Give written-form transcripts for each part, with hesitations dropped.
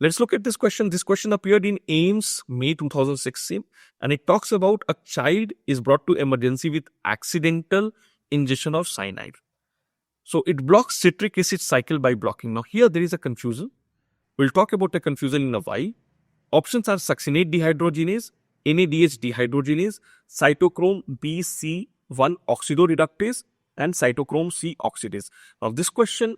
Let's look at this question. This question appeared in AIIMS May 2016, and it talks about a child is brought to emergency with accidental ingestion of cyanide. So it blocks citric acid cycle by blocking. Now here there is a confusion. We'll talk about the confusion in a while. Options are succinate dehydrogenase, NADH dehydrogenase, cytochrome B-C1 oxidoreductase, and cytochrome C oxidase. Now this question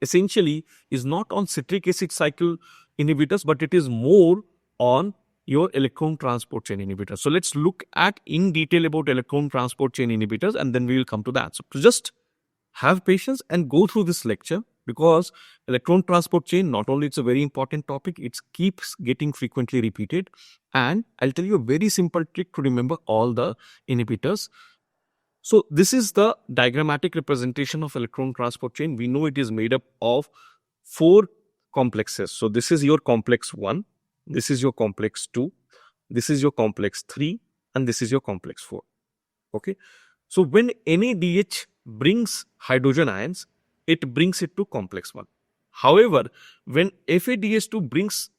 essentially is not on citric acid cycle inhibitors, but it is more on your electron transport chain inhibitors. So let's look at in detail about electron transport chain inhibitors, and then we will come to the answer. So just have patience and go through this lecture, because electron transport chain, not only it's a very important topic, it keeps getting frequently repeated. And I'll tell you a very simple trick to remember all the inhibitors. So this is the diagrammatic representation of electron transport chain. We know it is made up of 4 complexes. So this is your complex 1, this is your complex 2, this is your complex 3, and this is your complex 4. Okay. So when NADH brings hydrogen ions, it brings it to complex 1. However, when FADH2 brings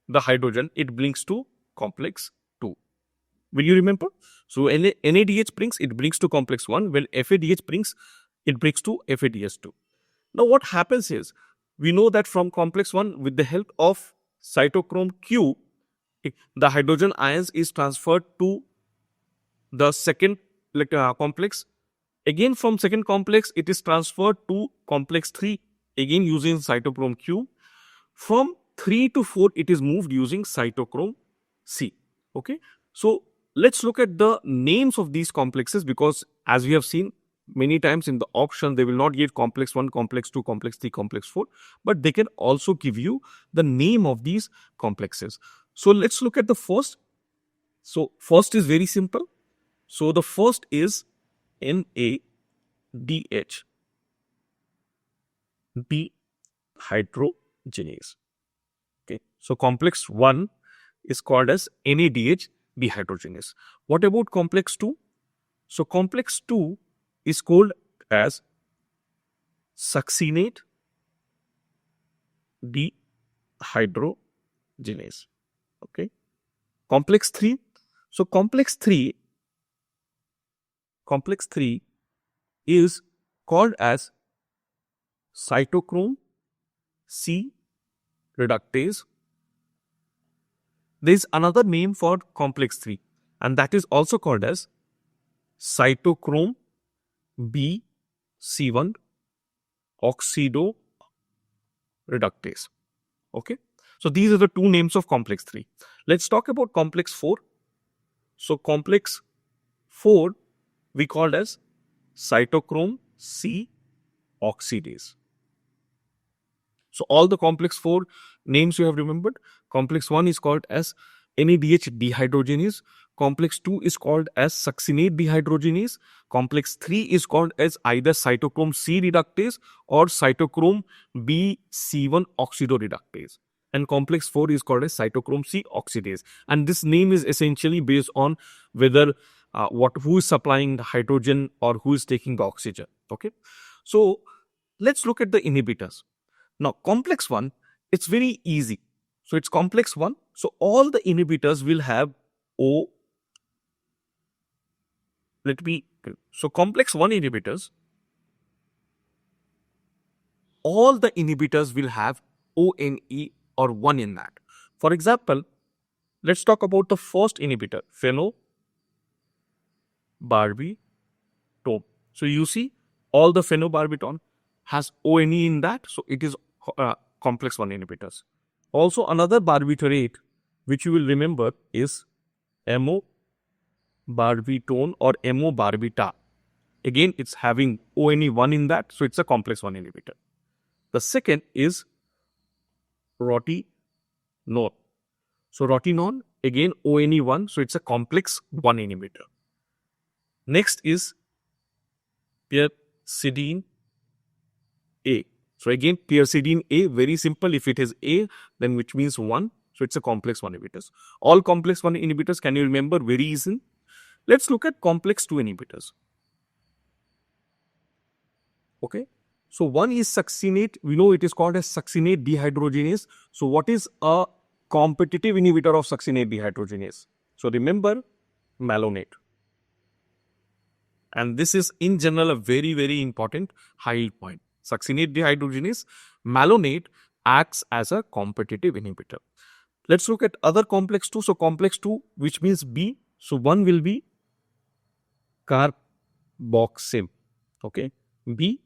the hydrogen, it brings to complex 2. Will you remember? So NADH brings, it brings to complex 1. When FADH brings, it brings to FADH2. Now what happens is, we know that from complex 1, with the help of cytochrome Q, the hydrogen ions is transferred to the second complex. Again from second complex, it is transferred to complex 3, again using cytochrome Q. From 3 to 4, it is moved using cytochrome C. Okay. So let's look at the names of these complexes, because as we have seen many times in the option, they will not give complex 1, complex 2, complex 3, complex 4, but they can also give you the name of these complexes. So let's look at the first. So first is very simple. So the first is NADH dehydrogenase. Okay. So complex 1 is called as NADH dehydrogenase. What about complex 2? So complex 2 is called as succinate dehydrogenase. Okay. Complex 3. So complex 3 is called as cytochrome C reductase. There is another name for complex 3, and that is also called as cytochrome B-C1 oxidoreductase. Okay. So these are the 2 names of complex 3. Let's talk about complex 4. So complex 4 we called as cytochrome C oxidase. So all the complex 4 names you have remembered. Complex 1 is called as NADH dehydrogenase. Complex 2 is called as succinate dehydrogenase. Complex 3 is called as either cytochrome C reductase or cytochrome B-C1 oxidoreductase. And complex 4 is called as cytochrome C oxidase. And this name is essentially based on whether who is supplying the hydrogen or who is taking the oxygen. Okay. So let's look at the inhibitors. Now complex 1, it's very easy. So it's complex 1. So all the inhibitors will have O. So complex 1 inhibitors, all the inhibitors will have ONE or 1 in that. For example, let's talk about the first inhibitor, phenobarbital. So you see all the phenobarbital has ONE in that, so it is complex 1 inhibitors. Also another barbiturate which you will remember is amobarbitone or amobarbita. Again, it's having ONE1 in that, so it's a complex 1 inhibitor. The second is rotenone. So rotenone, again ONE1, so it's a complex 1 inhibitor. Next is pyridine A. So again, pyridine A, very simple. If it is A, then which means 1. So it's a complex 1 inhibitors. All complex 1 inhibitors, can you remember? Very easy. Let's look at complex 2 inhibitors. Okay. So one is succinate. We know it is called as succinate dehydrogenase. So what is a competitive inhibitor of succinate dehydrogenase? So remember, malonate. And this is in general a very important high point. Succinate dehydrogenase, malonate acts as a competitive inhibitor. Let's look at other complex 2. So complex 2, which means B. So one will be carboxym. Okay, B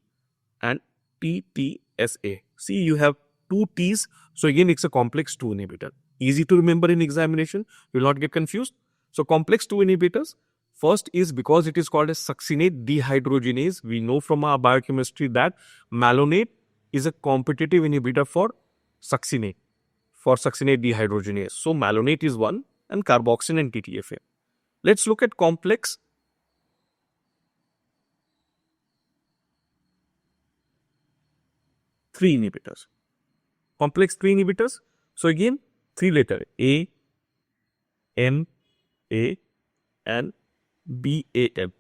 and TTSA. See, you have two T's. So again, it's a complex 2 inhibitor. Easy to remember in examination. You will not get confused. So complex 2 inhibitors. First is because it is called as succinate dehydrogenase. We know from our biochemistry that malonate is a competitive inhibitor for succinate dehydrogenase. So malonate is one and carboxyn and TTFA. Let's look at complex 3 inhibitors. Complex 3 inhibitors. So again, 3 letter A, M, A and BAM.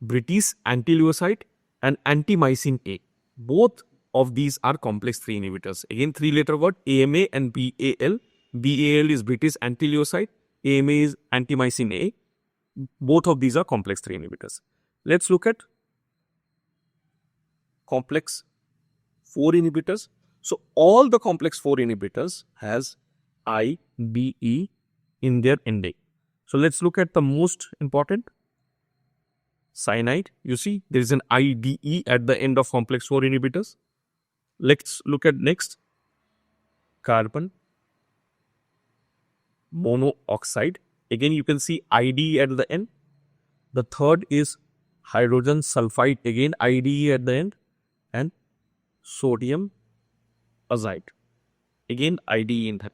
British antileucite and antimycin A. Both of these are complex 3 inhibitors. Again, 3 letter word AMA and BAL. BAL is British antileucite. AMA is antimycin A. Both of these are complex 3 inhibitors. Let's look at complex 4 inhibitors. So all the complex 4 inhibitors has IBE in their ending. So let's look at the most important, cyanide. You see there is an IDE at the end of complex 4 inhibitors. Let's look at next, carbon monoxide. Again you can see IDE at the end. The third is hydrogen sulfide, again IDE at the end, and sodium azide, again IDE in that.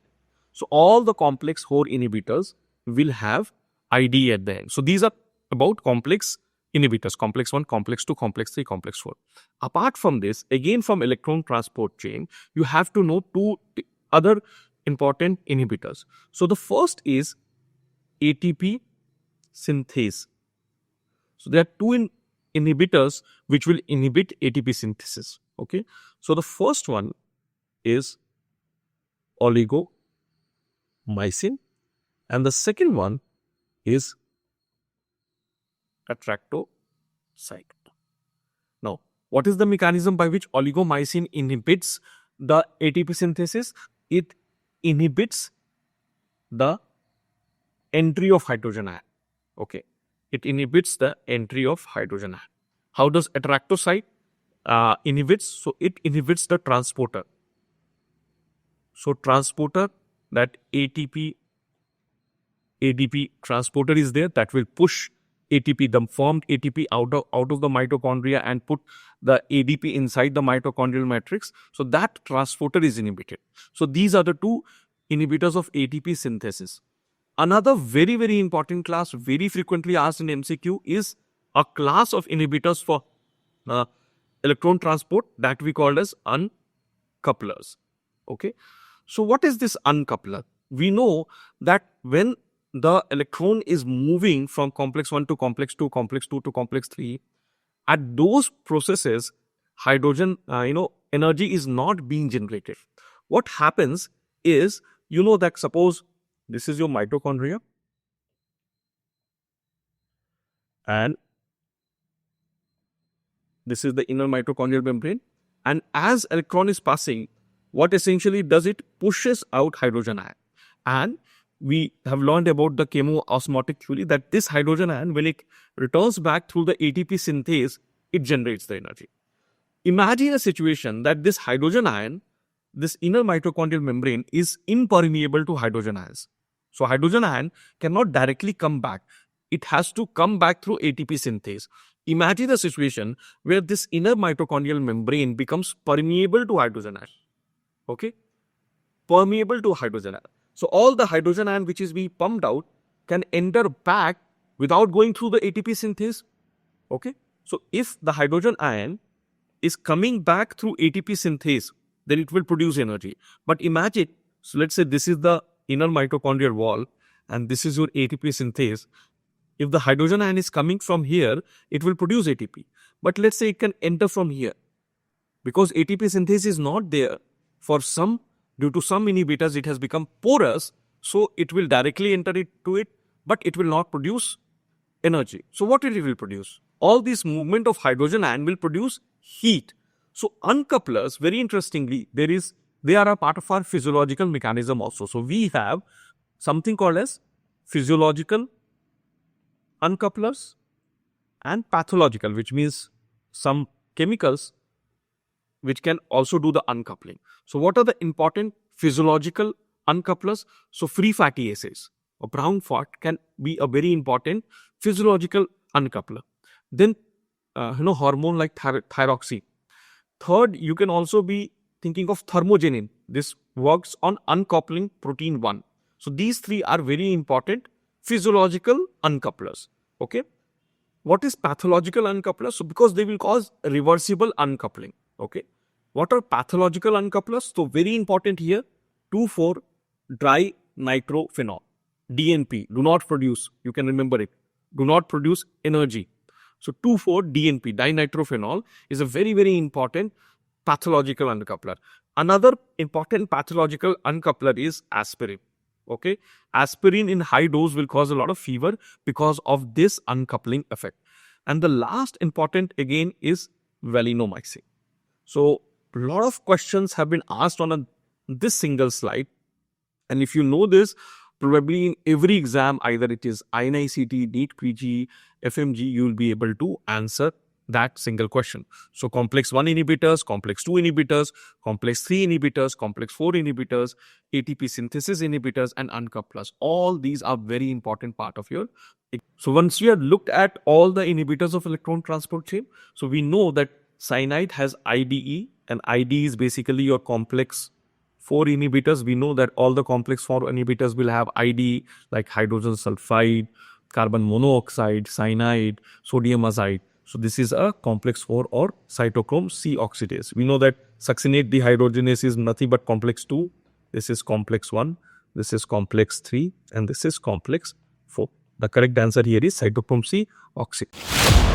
So all the complex 4 inhibitors will have IDE at the end. So these are about complex inhibitors, complex 1, complex 2, complex 3, complex 4. Apart from this, again from electron transport chain, you have to know 2 other important inhibitors. So the first is ATP synthase. So there are 2 inhibitors which will inhibit ATP synthesis. Okay. So the first one is oligomycin and the second one is atractoside. Now, what is the mechanism by which oligomycin inhibits the ATP synthesis? It inhibits the entry of hydrogen ion. Okay. It inhibits the entry of hydrogen ion. How does atractoside inhibits? So it inhibits the transporter. So transporter, that ADP transporter is there, that will push ATP, the formed ATP out of the mitochondria and put the ADP inside the mitochondrial matrix. So that transporter is inhibited. So these are the 2 inhibitors of ATP synthesis. Another very important class, very frequently asked in MCQ, is a class of inhibitors for electron transport that we call as uncouplers. Okay. So what is this uncoupler? We know that when the electron is moving from complex 1 to complex 2, complex 2 to complex 3, at those processes, hydrogen energy is not being generated. What happens is, that suppose this is your mitochondria and this is the inner mitochondrial membrane, and as electron is passing, what essentially does, it pushes out hydrogen ion. And we have learned about the chemoosmotic theory that this hydrogen ion, when it returns back through the ATP synthase, it generates the energy. Imagine a situation that this hydrogen ion, this inner mitochondrial membrane, is impermeable to hydrogen ions. So hydrogen ion cannot directly come back. It has to come back through ATP synthase. Imagine a situation where this inner mitochondrial membrane becomes permeable to hydrogen ion. Okay? Permeable to hydrogen ion. So all the hydrogen ion which is being pumped out can enter back without going through the ATP synthase. Okay? So if the hydrogen ion is coming back through ATP synthase, then it will produce energy. But imagine, so let's say this is the inner mitochondrial wall and this is your ATP synthase. If the hydrogen ion is coming from here, it will produce ATP. But let's say it can enter from here. because ATP synthesis is not there for some, due to some inhibitors, it has become porous, so it will directly enter into it, but it will not produce energy. So what it will produce? All this movement of hydrogen ion will produce heat. So uncouplers, very interestingly, they are a part of our physiological mechanism also. So we have something called as physiological uncouplers and pathological, which means some chemicals which can also do the uncoupling. So what are the important physiological uncouplers? So free fatty acids or brown fat can be a very important physiological uncoupler. Then hormone like thyroxine. Third, you can also be thinking of thermogenin. This works on uncoupling protein 1. So these three are very important physiological uncouplers. Okay. What is pathological uncouplers? So because they will cause reversible uncoupling. Okay. What are pathological uncouplers? So very important here, 2,4-dinitrophenol. DNP, do not produce, you can remember it, do not produce energy. So 2,4-DNP, dinitrophenol, is a very, very important pathological uncoupler. Another important pathological uncoupler is aspirin. Okay, aspirin in high dose will cause a lot of fever because of this uncoupling effect. And the last important again is valinomycin. So a lot of questions have been asked on this single slide. And if you know this, probably in every exam, either it is INICET, NEET PG, FMG, you will be able to answer that single question. So complex 1 inhibitors, complex 2 inhibitors, complex 3 inhibitors, complex 4 inhibitors, ATP synthesis inhibitors and uncouplers. All these are very important part of your. So once we have looked at all the inhibitors of electron transport chain, so we know that cyanide has IDE, and IDE is basically your complex 4 inhibitors. We know that all the complex 4 inhibitors will have IDE like hydrogen sulfide, carbon monoxide, cyanide, sodium azide. So this is a complex 4 or cytochrome C oxidase. We know that succinate dehydrogenase is nothing but complex 2. This is complex 1, this is complex 3 and this is complex 4. The correct answer here is cytochrome C oxidase.